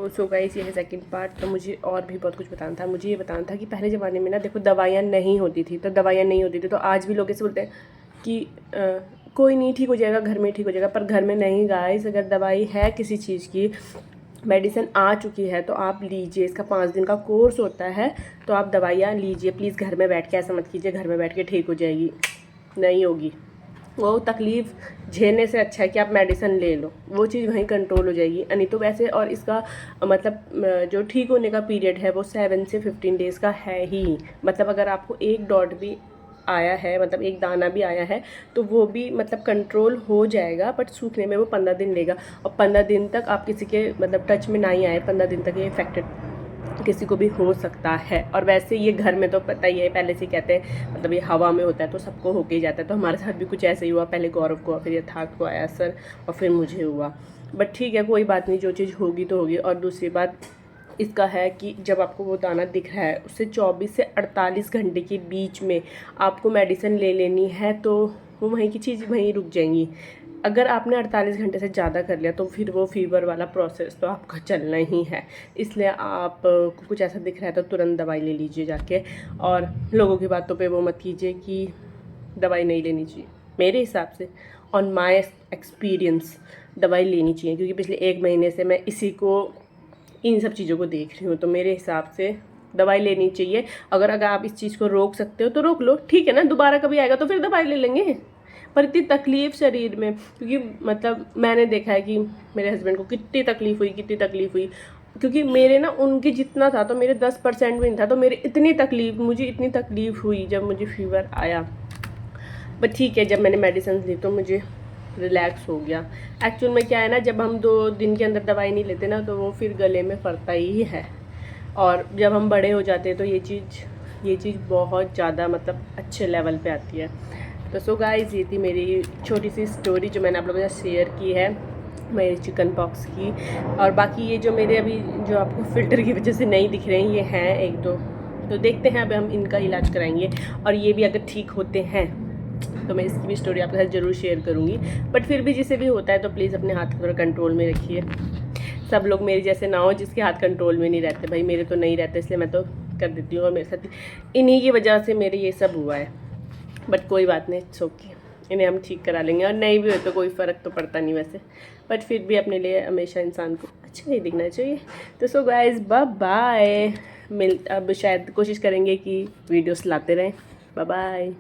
So guys ये है second part. तो मुझे और भी बहुत कुछ बताना था। मुझे ये बताना था कि पहले ज़माने में ना देखो दवाइयाँ नहीं होती थी, तो आज भी लोग ऐसे बोलते हैं कि कोई नहीं, ठीक हो जाएगा, घर में ठीक हो जाएगा। पर घर में नहीं गाइस, अगर दवाई है किसी चीज़ की, मेडिसिन आ चुकी है तो आप लीजिए। इसका 5 दिन का कोर्स होता है, तो आप दवाइयाँ लीजिए प्लीज़। घर में बैठ के ऐसा मत कीजिए घर में बैठ के ठीक हो जाएगी, नहीं होगी। वो तकलीफ़ झेलने से अच्छा है कि आप मेडिसिन ले लो, वो चीज़ वहीं कंट्रोल हो जाएगी। नहीं तो वैसे, और इसका मतलब जो ठीक होने का पीरियड है वो 7 से 15 डेज़ का है ही। मतलब अगर आपको एक डॉट भी आया है, मतलब एक दाना भी आया है, तो वो भी मतलब कंट्रोल हो जाएगा, बट सूखने में वो 15 दिन लेगा। और 15 दिन तक आप किसी के मतलब टच में नहीं आए, 15 दिन तक ये इफेक्टेड किसी को भी हो सकता है। और वैसे ये घर में तो पता ही है, पहले से कहते हैं मतलब ये हवा में होता है तो सबको होके ही जाता है। तो हमारे साथ भी कुछ ऐसे ही हुआ, पहले गौरव को, फिर यथार्थ को आया असर, और फिर मुझे हुआ। बट ठीक है, कोई बात नहीं, जो चीज़ होगी तो होगी। और दूसरी बात इसका है कि जब आपको वो दाना दिख रहा है उससे 24 से 48 घंटे के बीच में आपको मेडिसिन ले लेनी है, तो वो वहीं की चीज़ वहीं रुक जाएंगी। अगर आपने 48 घंटे से ज़्यादा कर लिया तो फिर वो फीवर वाला प्रोसेस तो आपका चलना ही है। इसलिए आप कुछ ऐसा दिख रहा है तो तुरंत दवाई ले लीजिए जाके। और लोगों की बातों पे वो मत कीजिए कि दवाई नहीं लेनी चाहिए। मेरे हिसाब से, ऑन माई एक्सपीरियंस, दवाई लेनी चाहिए, क्योंकि पिछले 1 महीने से मैं इसी को, इन सब चीज़ों को देख रही हूँ। तो मेरे हिसाब से दवाई लेनी चाहिए। अगर आप इस चीज़ को रोक सकते हो तो रोक लो, ठीक है ना। दोबारा कभी आएगा तो फिर दवाई ले लेंगे। पर इतनी तकलीफ़ शरीर में, क्योंकि मतलब मैंने देखा है कि मेरे हस्बैंड को कितनी तकलीफ़ हुई, क्योंकि मेरे ना उनके जितना था तो मेरे 10% भी नहीं था, तो मुझे इतनी तकलीफ़ हुई जब मुझे फीवर आया। बट ठीक है, जब मैंने मेडिसिन ली तो मुझे रिलैक्स हो गया। एक्चुअल में क्या है ना, जब हम 2 दिन के अंदर दवाई नहीं लेते ना तो वो फिर गले में फरता ही है। और जब हम बड़े हो जाते हैं तो ये चीज़ बहुत ज़्यादा मतलब अच्छे लेवल पे आती है। तो सो गाइस, ये थी मेरी छोटी सी स्टोरी जो मैंने आप लोगों के साथ शेयर की है, मेरी चिकन पॉक्स की। और बाकी ये जो मेरे अभी जो आपको फ़िल्टर की वजह से नहीं दिख रहे हैं, ये हैं 1-2, तो देखते हैं अब हम इनका इलाज कराएंगे। और ये भी अगर ठीक होते हैं तो मैं इसकी भी स्टोरी आपके साथ ज़रूर शेयर करूँगी। बट फिर भी जिसे भी होता है तो प्लीज़ अपने हाथ को कंट्रोल में रखिए। सब लोग मेरे जैसे ना हो जिसके हाथ कंट्रोल में नहीं रहते। भाई मेरे तो नहीं रहते, इसलिए मैं तो कर देती हूँ। और मेरे साथ इन्हीं की वजह से मेरे ये सब हुआ है। बट कोई बात नहीं, इट्स ओके, इन्हें हम ठीक करा लेंगे। और नहीं भी हो तो कोई फ़र्क तो पड़ता नहीं वैसे, बट फिर भी अपने लिए हमेशा इंसान को अच्छा ही दिखना चाहिए। तो सो गाइस, बाय बाय। अब शायद कोशिश करेंगे कि वीडियोस लाते रहें। Bye bye.